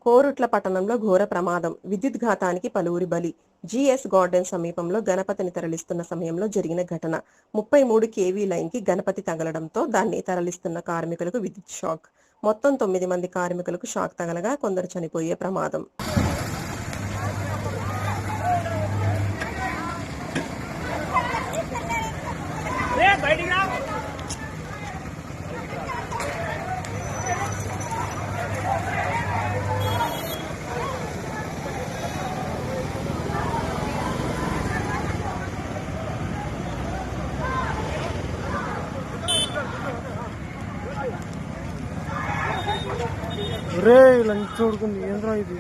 కోరుట్ల పట్టణంలో ఘోర ప్రమాదం, విద్యుత్ ఘాతానికి పలువురి బలి. జిఎస్ గార్డెన్ సమీపంలో గణపతిని తరలిస్తున్న సమయంలో జరిగిన ఘటన. 33 కేవీ లైన్ కి గణపతి తగలడంతో దాన్ని తరలిస్తున్న కార్మికులకు విద్యుత్ షాక్. మొత్తం 9 మంది కార్మికులకు షాక్ తగలగా కొందరు చనిపోయే ప్రమాదం. రే లంచ్ చూడుకుంది ఏంద్రా ఇది.